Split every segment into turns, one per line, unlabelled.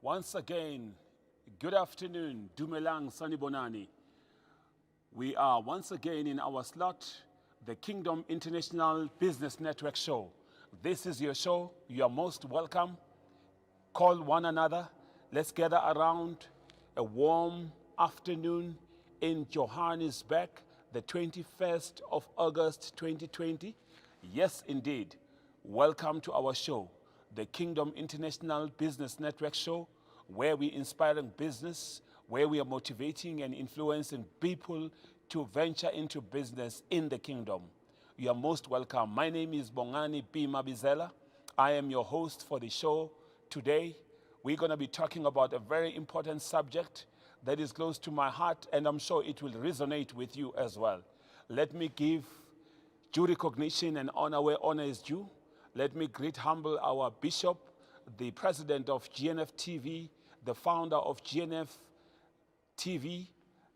Once again, good afternoon, Dumelang Sanibonani. We are once again in our slot, the Kingdom International Business Network Show. This is your show. You are most welcome. Call one another. Let's gather around a warm afternoon in Johannesburg, the 21st of August 2020. Yes, indeed. Welcome to our show, the Kingdom International Business Network Show, where we inspiring business, where we are motivating and influencing people to venture into business in the kingdom. You are most welcome. My name is Bongani Mabizela. I am your host for the show. Today, we're going to be talking about a very important subject that is close to my heart, and I'm sure it will resonate with you as well. Let me give due recognition and honor where honor is due. Let me greet humble our bishop, the president of GNF TV, the founder of GNF TV,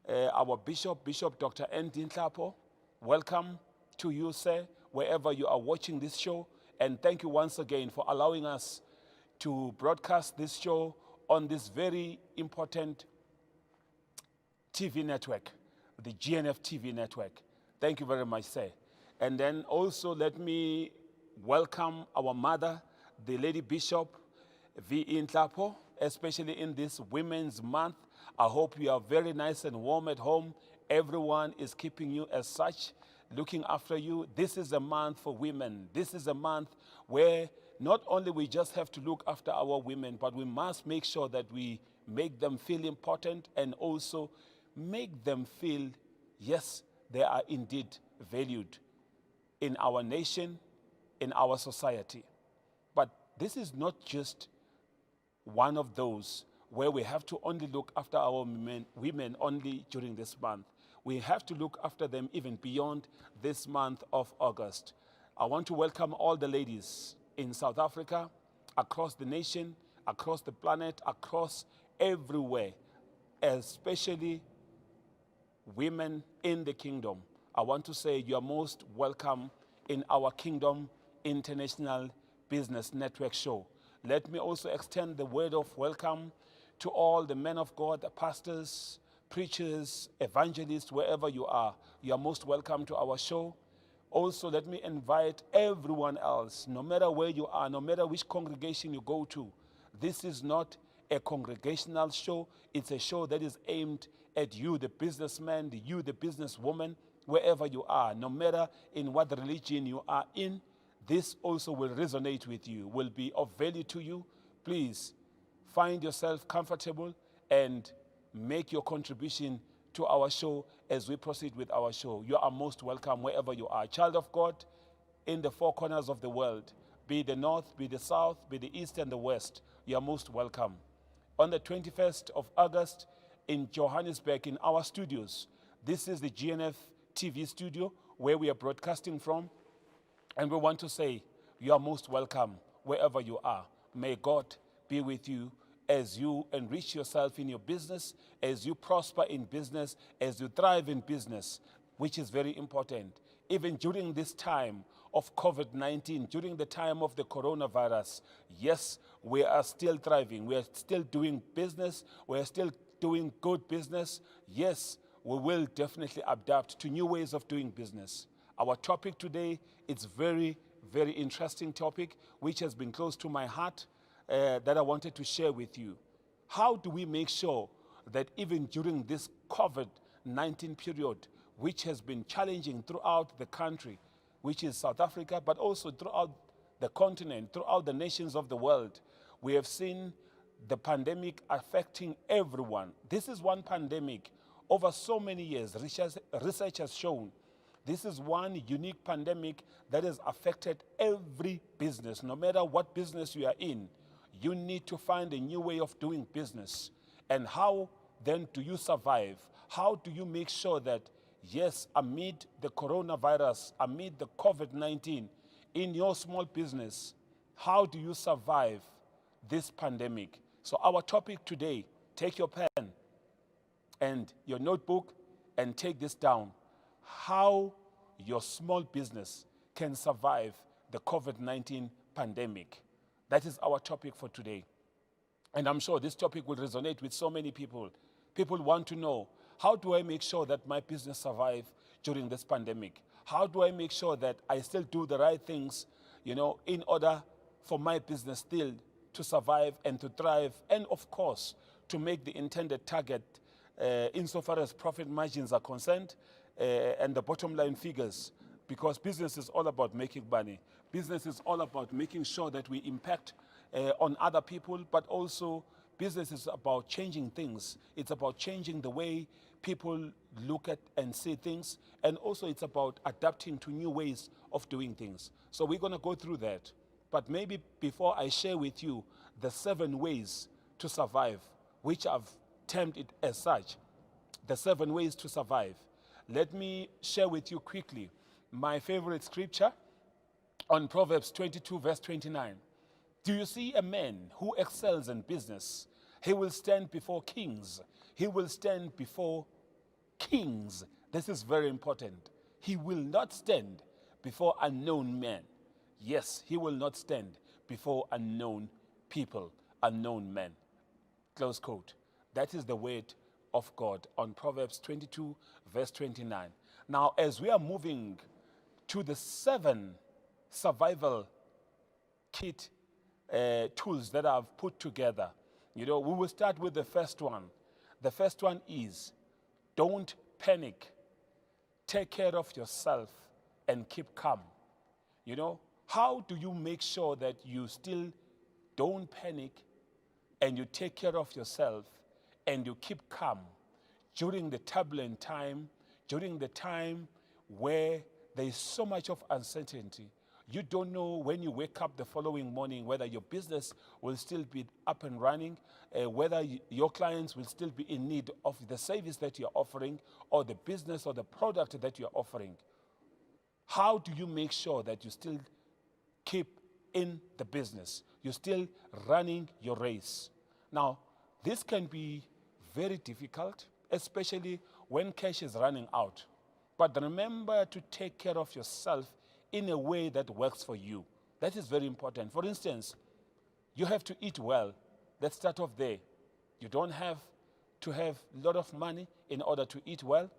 our bishop, Bishop Dr. N. Dinhlapo. Welcome to you, sir, wherever you are watching this show. And thank you once again for allowing us to broadcast this show on this very important TV network, the GNF TV network. Thank you very much, sir. And then also let me welcome our mother, the Lady Bishop V. Nhlapo, especially in this Women's Month. I hope you are very nice and warm at home. Everyone is keeping you as such, looking after you. This is a month for women. This is a month where not only we just have to look after our women, but we must make sure that we make them feel important and also make them feel, yes, they are indeed valued in our nation, in our society. But this is not just one of those where we have to only look after our women only during this month. We have to look after them even beyond this month of August. I want to welcome all the ladies in South Africa, across the nation, across the planet, across everywhere, especially women in the kingdom. I want to say you are most welcome in our Kingdom International Business Network show. Let me also extend the word of welcome to all the men of God, the pastors, preachers, evangelists, wherever you are. You are most welcome to our show. Also, let me invite everyone else, no matter where you are, no matter which congregation you go to. This is not a congregational show. It's a show that is aimed at you, the businessman, you, the businesswoman, wherever you are, no matter in what religion you are in. This also will resonate with you, will be of value to you. Please find yourself comfortable and make your contribution to our show as we proceed with our show. You are most welcome wherever you are. Child of God in the four corners of the world, be the north, be the south, be the east and the west, you are most welcome. On the 21st of August in Johannesburg in our studios, this is the GNF TV studio where we are broadcasting from. And we want to say you are most welcome wherever you are. May God be with you as you enrich yourself in your business, as you prosper in business, as you thrive in business, which is very important. Even during this time of COVID-19, during the time of the coronavirus, yes, we are still thriving. We are still doing business. We are still doing good business. Yes, we will definitely adapt to new ways of doing business. Our topic today is very, very interesting topic, which has been close to my heart, that I wanted to share with you. How do we make sure that even during this COVID-19 period, which has been challenging throughout the country, which is South Africa, but also throughout the continent, throughout the nations of the world, we have seen the pandemic affecting everyone. This is one pandemic over so many years. Research has shown this is one unique pandemic that has affected every business. No matter what business you are in, you need to find a new way of doing business. And how then do you survive? How do you make sure that, yes, amid the coronavirus, amid the COVID-19, in your small business, how do you survive this pandemic? So our topic today, take your pen and your notebook and take this down. How your small business can survive the COVID-19 pandemic. That is our topic for today. And I'm sure this topic will resonate with so many people. People want to know, how do I make sure that my business survive during this pandemic? How do I make sure that I still do the right things, in order for my business still to survive and to thrive, and of course, to make the intended target insofar as profit margins are concerned, and the bottom line figures, because business is all about making money. Business is all about making sure that we impact on other people, but also business is about changing things. It's about changing the way people look at and see things, and also it's about adapting to new ways of doing things. So we're going to go through that. But maybe before I share with you the 7 ways to survive, which I've termed it as such, the 7 ways to survive, let me share with you quickly my favorite scripture on Proverbs 22, verse 29. Do you see a man who excels in business? He will stand before kings. He will stand before kings. This is very important. He will not stand before unknown men. Yes, he will not stand before unknown people, unknown men. Close quote. That is the word of God on Proverbs 22, verse 29. Now, as we are moving to the 7 survival kit tools that I've put together, we will start with the first one. The first one is, don't panic. Take care of yourself and keep calm. How do you make sure that you still don't panic and you take care of yourself and you keep calm during the turbulent time, during the time where there is so much of uncertainty? You don't know when you wake up the following morning whether your business will still be up and running, whether your clients will still be in need of the service that you're offering, or the business or the product that you're offering. How do you make sure that you still keep in the business? You're still running your race. Now, this can be very difficult, especially when cash is running out. But remember to take care of yourself in a way that works for you. That is very important. For instance, you have to eat well. Let's start off there. You don't have to have a lot of money in order to eat well.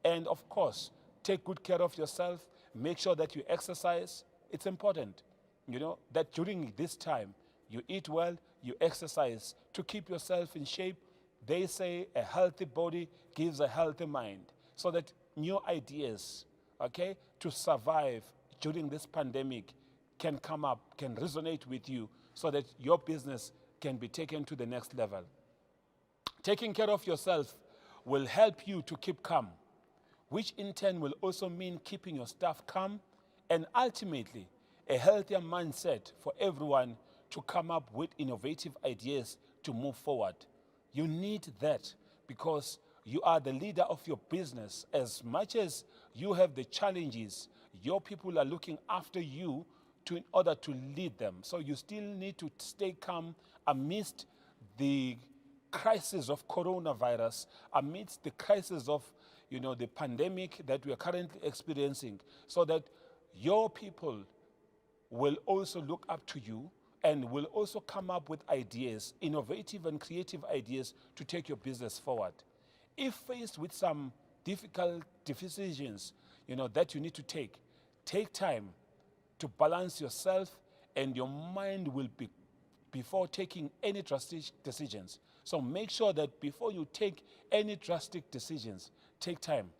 And of course, take good care of yourself. Make sure that you exercise. It's important, that during this time, you eat well, you exercise to keep yourself in shape. They say a healthy body gives a healthy mind, so that new ideas, to survive during this pandemic can come up, can resonate with you, so that your business can be taken to the next level. Taking care of yourself will help you to keep calm, which in turn will also mean keeping your staff calm, and ultimately a healthier mindset for everyone to come up with innovative ideas to move forward. You need that, because you are the leader of your business. As much as you have the challenges, your people are looking after you in order to lead them. So you still need to stay calm amidst the crisis of coronavirus, amidst the crisis of the pandemic that we are currently experiencing, so that your people will also look up to you and will also come up with ideas, innovative and creative ideas, to take your business forward. If faced with some difficult decisions, that you need to take time to balance yourself and your mind will be before taking any drastic decisions. So make sure that before you take any drastic decisions, take time.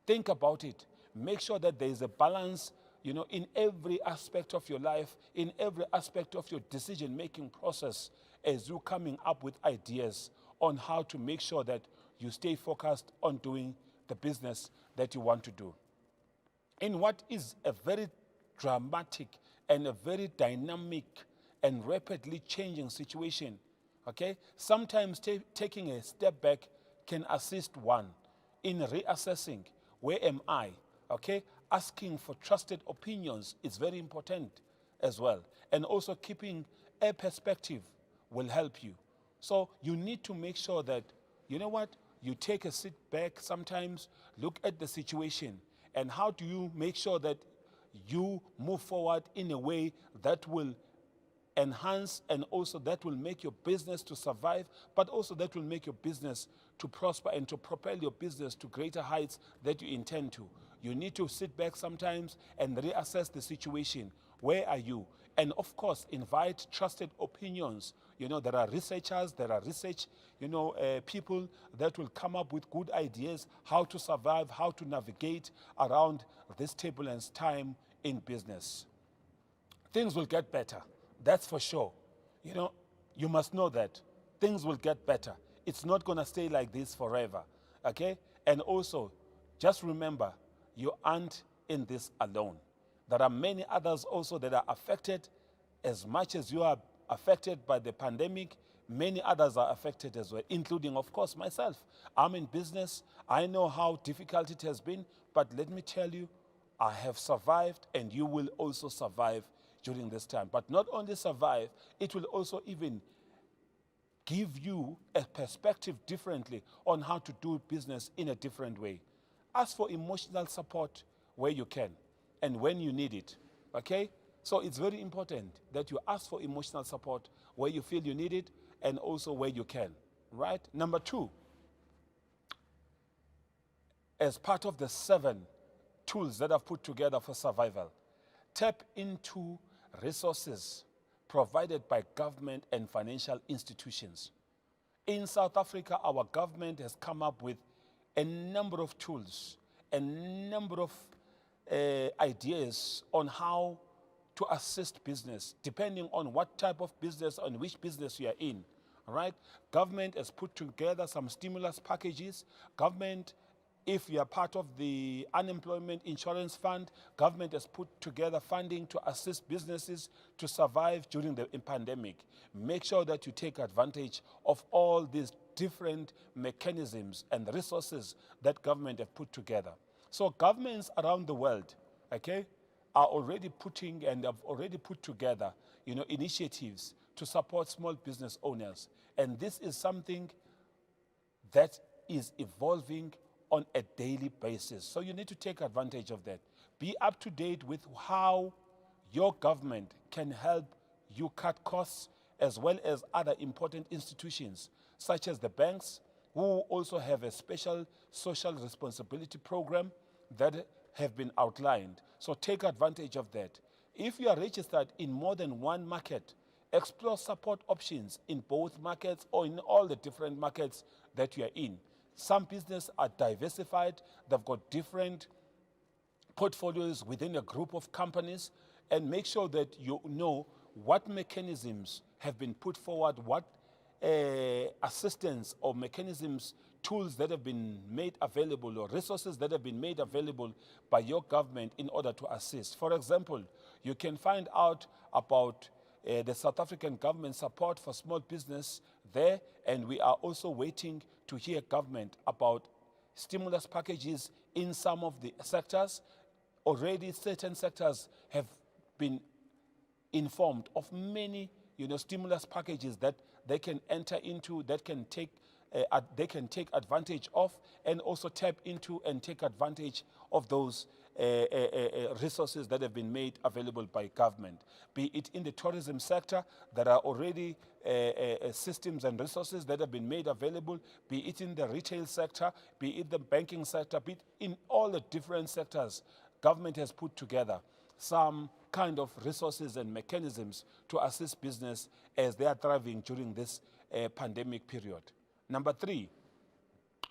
Think about it. Make sure that there is a balance, in every aspect of your life, in every aspect of your decision-making process, as you're coming up with ideas on how to make sure that you stay focused on doing the business that you want to do. In what is a very dramatic and a very dynamic and rapidly changing situation, sometimes taking a step back can assist one in reassessing, where am I? Asking for trusted opinions is very important as well. And also keeping a perspective will help you. So you need to make sure that, you take a sit back sometimes, look at the situation, and how do you make sure that you move forward in a way that will enhance, and also that will make your business to survive, but also that will make your business to prosper and to propel your business to greater heights that you intend to. You need to sit back sometimes and reassess the situation. Where are you? And of course, invite trusted opinions. There are researchers, there are research, people that will come up with good ideas, how to survive, how to navigate around this turbulence time in business. Things will get better. That's for sure. You must know that things will get better. It's not going to stay like this forever. Okay? And also, just remember, you aren't in this alone. There are many others also that are affected. As much as you are affected by the pandemic, many others are affected as well, including, of course, myself. I'm in business. I know how difficult it has been, but let me tell you, I have survived, and you will also survive during this time. But not only survive, it will also even give you a perspective differently on how to do business in a different way. Ask for emotional support where you can and when you need it, okay? So it's very important that you ask for emotional support where you feel you need it and also where you can, right? Number 2, as part of the 7 tools that I've put together for survival, tap into resources provided by government and financial institutions. In South Africa, our government has come up with a number of tools, a number of ideas on how to assist business, depending on what type of business, on which business you are in, all right? Government has put together some stimulus packages. Government, if you are part of the unemployment insurance fund, government has put together funding to assist businesses to survive during the pandemic. Make sure that you take advantage of all these different mechanisms and resources that government have put together. So governments around the world, okay, are already putting and have already put together, initiatives to support small business owners. And this is something that is evolving on a daily basis. So you need to take advantage of that. Be up to date with how your government can help you cut costs, as well as other important institutions, such as the banks, who also have a special social responsibility program that have been outlined. So take advantage of that. If you are registered in more than one market, explore support options in both markets or in all the different markets that you are in. Some businesses are diversified. They've got different portfolios within a group of companies, and make sure that you know what mechanisms have been put forward, what assistance or mechanisms, tools that have been made available, or resources that have been made available by your government in order to assist. For example, you can find out about the South African government support for small business there, and we are also waiting to hear government about stimulus packages in some of the sectors. Already certain sectors have been informed of many stimulus packages that they can enter into, that they can take advantage of, and also tap into and take advantage of those resources that have been made available by government. Be it in the tourism sector, there are already systems and resources that have been made available. Be it in the retail sector, be it the banking sector, be it in all the different sectors, government has put together some kind of resources and mechanisms to assist business as they are thriving during this pandemic period. Number 3,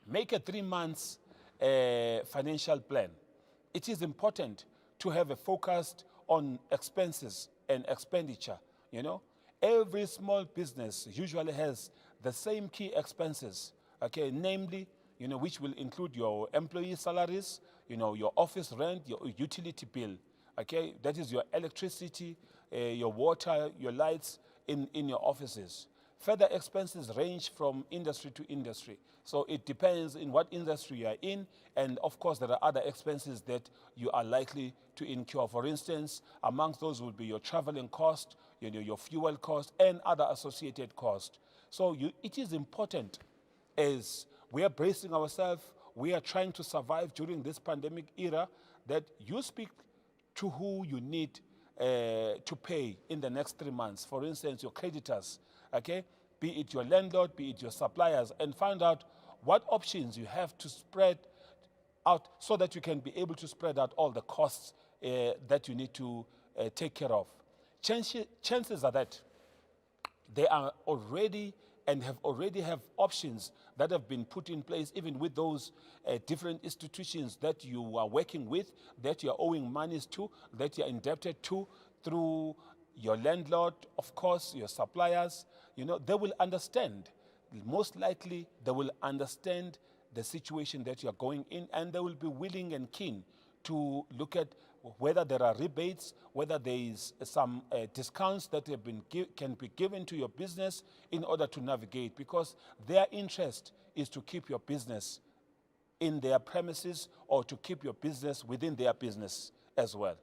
make a 3 months financial plan. It is important to have a focus on expenses and expenditure. Every small business usually has the same key expenses, okay, namely, which will include your employee salaries, your office rent, your utility bill, okay, that is your electricity, your water, your lights in your offices. Further expenses range from industry to industry. So it depends in what industry you are in, and of course there are other expenses that you are likely to incur. For instance, amongst those will be your traveling cost, your fuel cost, and other associated costs. So it is important, as we are bracing ourselves, we are trying to survive during this pandemic era, that you speak to who you need to pay in the next 3 months. For instance, your creditors, okay? Be it your landlord, be it your suppliers, and find out what options you have to spread out so that you can be able to spread out all the costs that you need to take care of. Chances are that they are already and have already have options that have been put in place, even with those different institutions that you are working with, that you are owing monies to, that you are indebted to, through your landlord, of course, your suppliers. They will understand. Most likely, they will understand the situation that you are going in, and they will be willing and keen to look at whether there are rebates, whether there is some discounts that have been can be given to your business in order to navigate, because their interest is to keep your business in their premises or to keep your business within their business as well.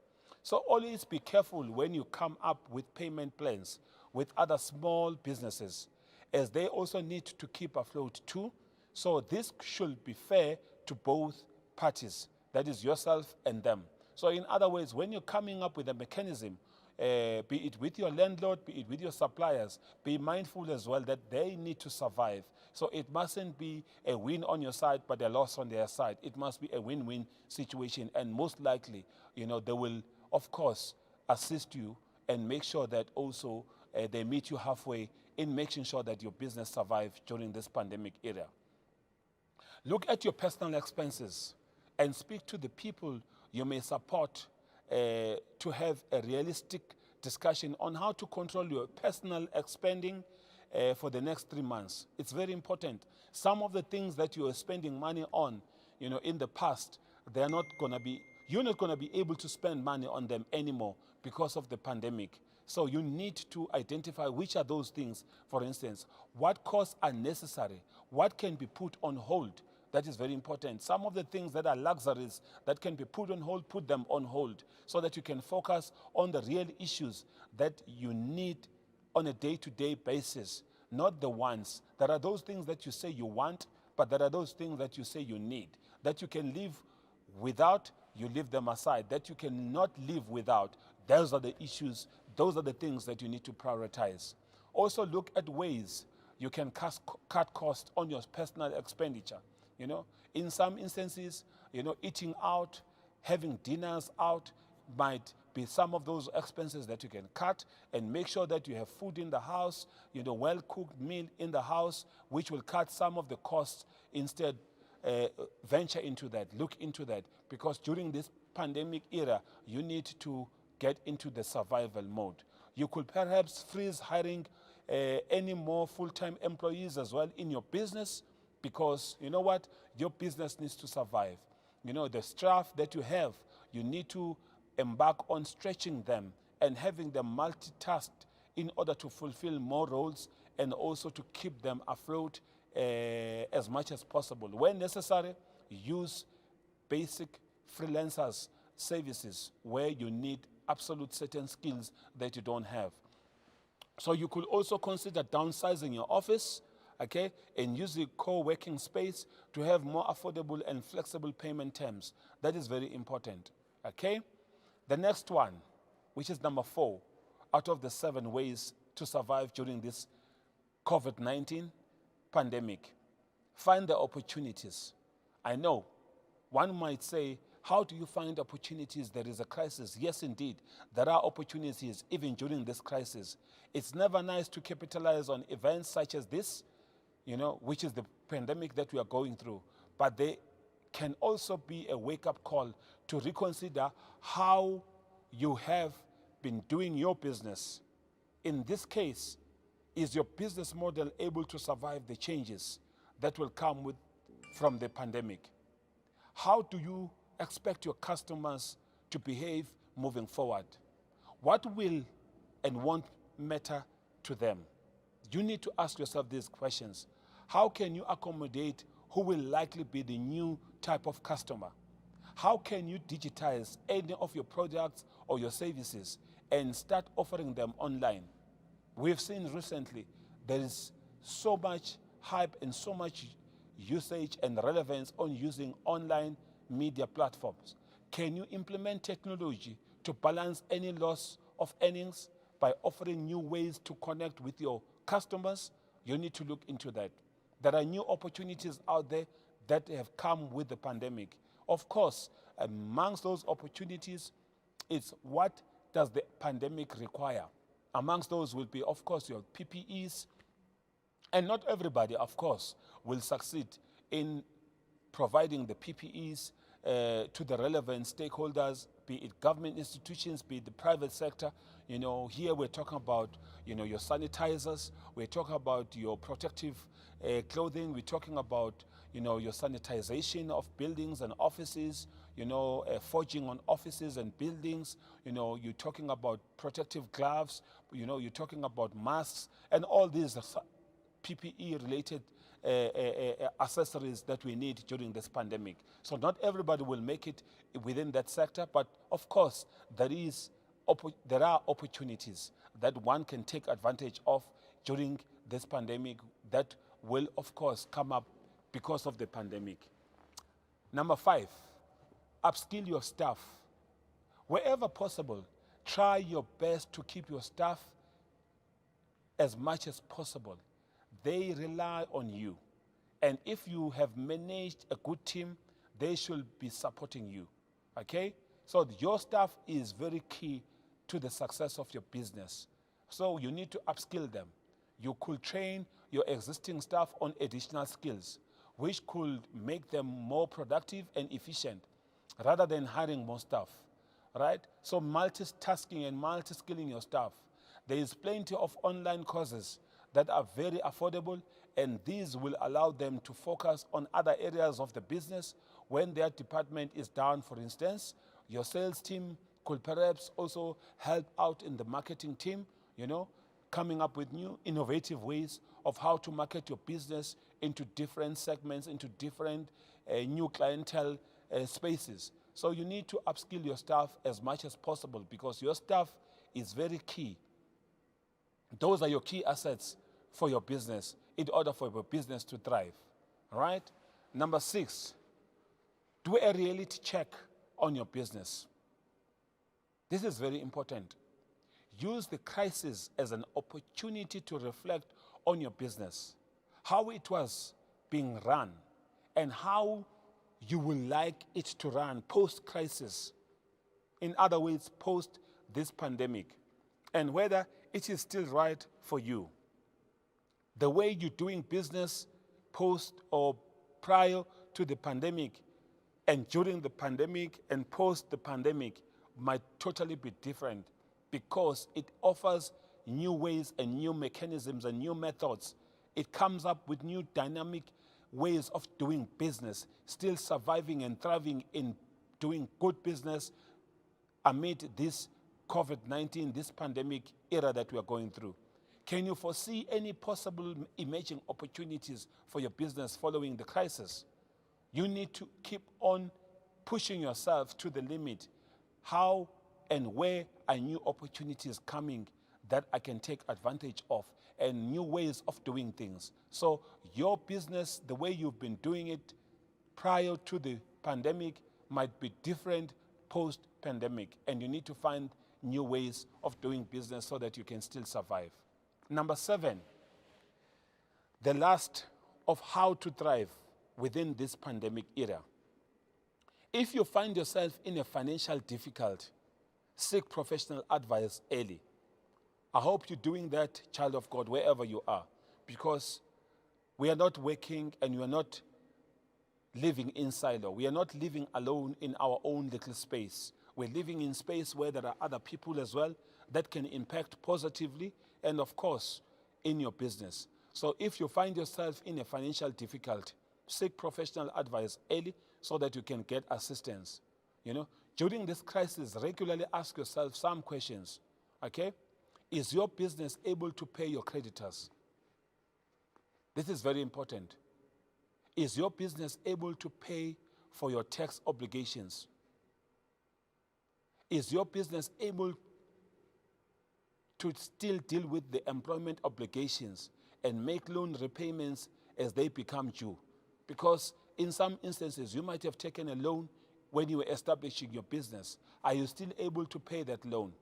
So always be careful when you come up with payment plans with other small businesses, as they also need to keep afloat too. So this should be fair to both parties, that is yourself and them. So in other words, when you're coming up with a mechanism, be it with your landlord, be it with your suppliers, be mindful as well that they need to survive. So it mustn't be a win on your side, but a loss on their side. It must be a win-win situation. And most likely, they will, of course, assist you and make sure that also they meet you halfway in making sure that your business survives during this pandemic era. Look at your personal expenses and speak to the people you may support to have a realistic discussion on how to control your personal spending for the next 3 months. It's very important. Some of the things that you are spending money on, in the past, you're not going to be able to spend money on them anymore because of the pandemic. So you need to identify which are those things. For instance, what costs are necessary, what can be put on hold. That is very important. Some of the things that are luxuries that can be put on hold, put them on hold so that you can focus on the real issues that you need on a day-to-day basis, not the ones. There are those things that you say you want, but there are those things that you say you need, that you can live without, you leave them aside, that you cannot live without. Those are the issues, those are the things that you need to prioritize. Also look at ways you can cut costs on your personal expenditure. In some instances, eating out, having dinners out might be some of those expenses that you can cut, and make sure that you have food in the house, well-cooked meal in the house, which will cut some of the costs. Instead, venture into that, look into that, because during this pandemic era, you need to get into the survival mode. You could perhaps freeze hiring any more full-time employees as well in your business, because you know what? Your business needs to survive. The staff that you have, you need to embark on stretching them and having them multitasked in order to fulfill more roles and also to keep them afloat as much as possible. When necessary, use basic freelancers services where you need absolute certain skills that you don't have. So you could also consider downsizing your office, okay, and use the co-working space to have more affordable and flexible payment terms. That is very important, okay? The next one, which is number 4, out of the 7 ways to survive during this COVID-19 pandemic. Find the opportunities. I know one might say, how do you find opportunities? There is a crisis. Yes, indeed, there are opportunities even during this crisis. It's never nice to capitalize on events such as this, which is the pandemic that we are going through. But they can also be a wake-up call to reconsider how you have been doing your business. In this case, is your business model able to survive the changes that will come from the pandemic? How do you expect your customers to behave moving forward? What will and won't matter to them? You need to ask yourself these questions. How can you accommodate who will likely be the new type of customer? How can you digitize any of your products or your services and start offering them online? We've seen recently there is so much hype and so much usage and relevance on using online media platforms. Can you implement technology to balance any loss of earnings by offering new ways to connect with your customers, you need to look into that. There are new opportunities out there that have come with the pandemic. Of course, amongst those opportunities, it's what does the pandemic require? Amongst those will be, of course, your PPEs, and not everybody, of course, will succeed in providing the PPEs to the relevant stakeholders, be it government institutions, be it the private sector. Here we're talking about, your sanitizers, we're talking about your protective clothing, we're talking about, your sanitization of buildings and offices, forging on offices and buildings, you're talking about protective gloves, you're talking about masks, and all these PPE related accessories that we need during this pandemic. So not everybody will make it within that sector, but of course there are opportunities that one can take advantage of during this pandemic that will of course come up because of the pandemic. Number 5, upskill your staff. Wherever possible, try your best to keep your staff as much as possible. They rely on you. And if you have managed a good team, they should be supporting you. Okay? So your staff is very key to the success of your business. So you need to upskill them. You could train your existing staff on additional skills, which could make them more productive and efficient rather than hiring more staff. Right? So multitasking and multi-skilling your staff. There is plenty of online courses that are very affordable, and these will allow them to focus on other areas of the business when their department is down. For instance, your sales team could perhaps also help out in the marketing team, coming up with new innovative ways of how to market your business into different segments, into different new clientele spaces. So you need to upskill your staff as much as possible because your staff is very key. Those are your key assets for your business in order for your business to thrive. All right? Number 6, do a reality check on your business. This is very important. Use the crisis as an opportunity to reflect on your business, how it was being run, and how you would like it to run post-crisis. In other words, post this pandemic, and whether it is still right for you. The way you're doing business post or prior to the pandemic and during the pandemic and post the pandemic might totally be different because it offers new ways and new mechanisms and new methods. It comes up with new dynamic ways of doing business, still surviving and thriving in doing good business amid this COVID-19, this pandemic era that we are going through. Can you foresee any possible emerging opportunities for your business following the crisis? You need to keep on pushing yourself to the limit. How and where are new opportunities coming that I can take advantage of, and new ways of doing things? So your business, the way you've been doing it prior to the pandemic might be different post-pandemic, and you need to find new ways of doing business so that you can still survive. Number 7, the last of how to thrive within this pandemic era. If you find yourself in a financial difficulty, seek professional advice early. I hope you're doing that, child of God, wherever you are, because we are not working and we are not living in silo. We are not living alone in our own little space. We're living in space where there are other people as well that can impact positively and, of course, in your business. So if you find yourself in a financial difficulty, seek professional advice early so that you can get assistance. During this crisis, regularly ask yourself some questions. Okay? Is your business able to pay your creditors? This is very important. Is your business able to pay for your tax obligations? Is your business able to still deal with the employment obligations and make loan repayments as they become due? Because in some instances, you might have taken a loan when you were establishing your business? Are you still able to pay that loan?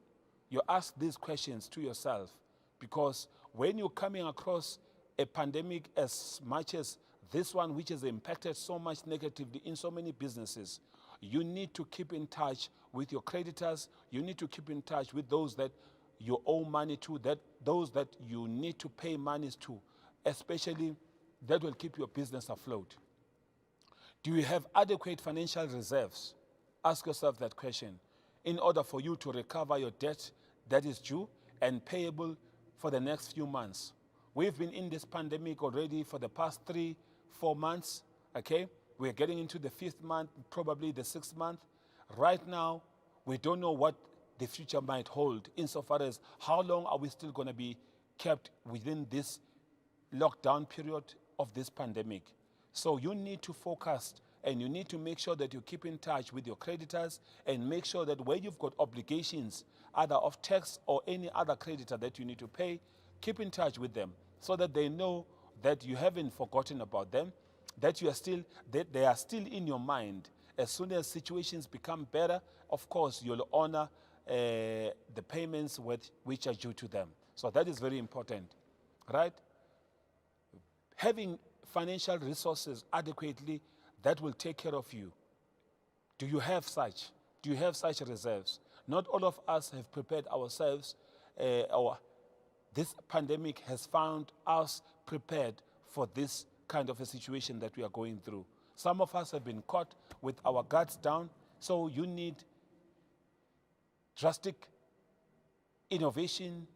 You ask these questions to yourself, because when you're coming across a pandemic as much as this one, which has impacted so much negatively in so many businesses, you need to keep in touch with your creditors. You need to keep in touch with those that you owe money to, those that you need to pay monies to, especially that will keep your business afloat. Do you have adequate financial reserves? Ask yourself that question in order for you to recover your debt that is due and payable for the next few months. We've been in this pandemic already for the past 3-4 months, okay? We're getting into the 5th month, probably the 6th month. Right now, we don't know what the future might hold insofar as how long are we still going to be kept within this lockdown period of this pandemic. So you need to focus and you need to make sure that you keep in touch with your creditors and make sure that where you've got obligations, either of tax or any other creditor that you need to pay, keep in touch with them so that they know that you haven't forgotten about them, that they are still in your mind. As soon as situations become better, of course, you'll honor the payments which are due to them. So that is very important, right? Having financial resources adequately that will take care of you. Do you have such? Do you have such reserves? Not all of us have prepared ourselves, or this pandemic has found us prepared for this kind of a situation that we are going through. Some of us have been caught with our guards down, so you need drastic innovation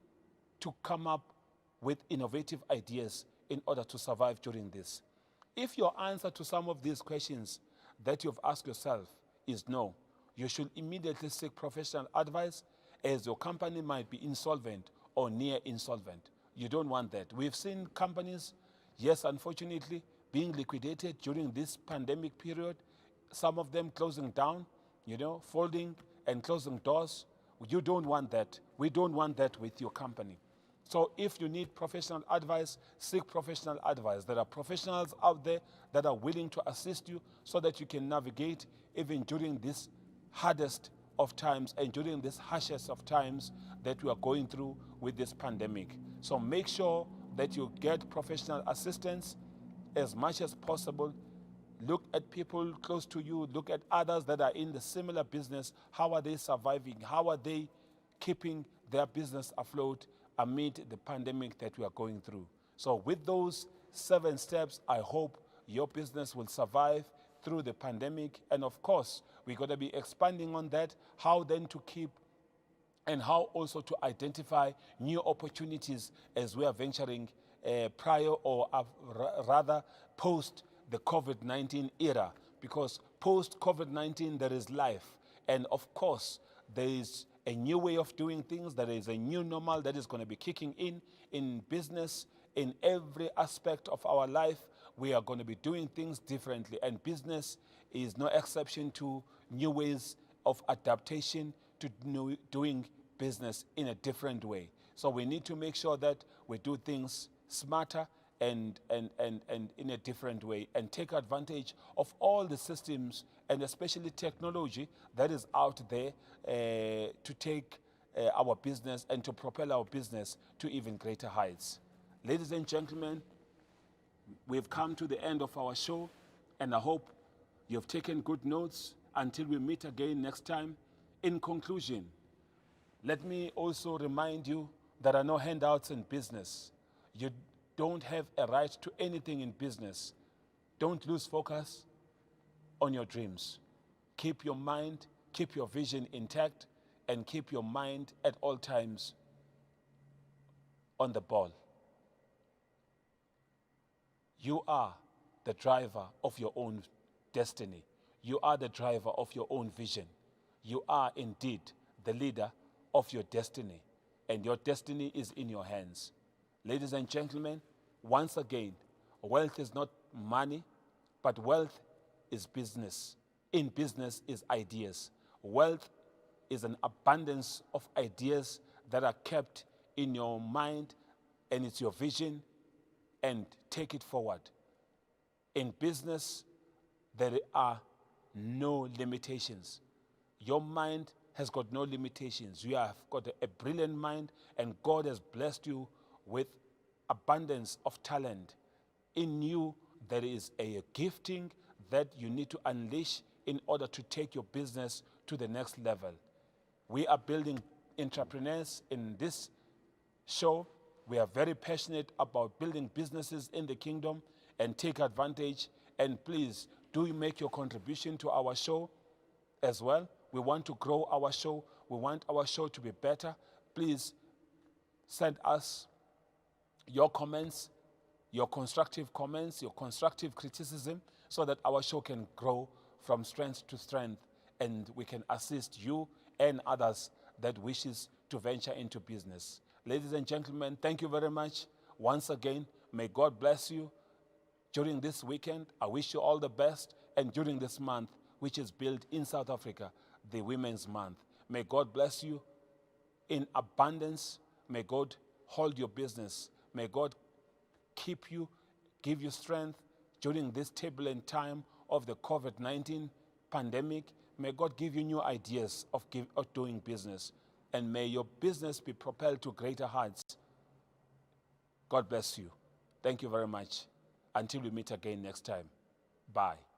to come up with innovative ideas in order to survive during this. If your answer to some of these questions that you've asked yourself is no, you should immediately seek professional advice, as your company might be insolvent or near insolvent. You don't want that. We've seen companies, yes, unfortunately, being liquidated during this pandemic period, some of them closing down, folding and closing doors. You don't want that. We don't want that with your company. So if you need professional advice, seek professional advice. There are professionals out there that are willing to assist you so that you can navigate even during this hardest of times and during this harshest of times that we are going through with this pandemic. So make sure that you get professional assistance as much as possible. Look at people close to you. Look at others that are in the similar business. How are they surviving? How are they keeping their business afloat amid the pandemic that we are going through? So with those 7 steps, I hope your business will survive through the pandemic. And of course, we're going to be expanding on that, how then to keep and how also to identify new opportunities as we are venturing prior or rather post the COVID-19 era. Because post COVID-19, there is life. And of course, there is a new way of doing things. There is a new normal that is going to be kicking in business, in every aspect of our life. We are going to be doing things differently, and business is no exception to new ways of adaptation to doing business in a different way. So we need to make sure that we do things smarter and in a different way, and take advantage of all the systems and especially technology that is out there to take our business and to propel our business to even greater heights. Ladies and gentlemen, we've come to the end of our show, and I hope you've taken good notes. Until we meet again next time. In conclusion, let me also remind you there are no handouts in business. You don't have a right to anything in business. Don't lose focus on your dreams. Keep your mind, keep your vision intact, and keep your mind at all times on the ball. You are the driver of your own destiny. You are the driver of your own vision. You are indeed the leader of your destiny, and your destiny is in your hands. Ladies and gentlemen, once again, wealth is not money, but wealth is business. In business is ideas. Wealth is an abundance of ideas that are kept in your mind, and it's your vision, and take it forward. In business, there are no limitations. Your mind has got no limitations. You have got a brilliant mind, and God has blessed you with abundance of talent. In you, there is a gifting that you need to unleash in order to take your business to the next level. We are building entrepreneurs in this show. We are very passionate about building businesses in the kingdom and take advantage. And please do make your contribution to our show as well. We want to grow our show. We want our show to be better. Please send us your comments, your constructive comments, your constructive criticism, so that our show can grow from strength to strength, and we can assist you and others that wishes to venture into business. Ladies and gentlemen, thank you very much. Once again, may God bless you. During this weekend, I wish you all the best. And during this month, which is built in South Africa, the Women's Month, may God bless you in abundance. May God hold your business. May God keep you, give you strength during this turbulent time of the COVID-19 pandemic. May God give you new ideas of doing business. And may your business be propelled to greater heights. God bless you. Thank you very much. Until we meet again next time. Bye.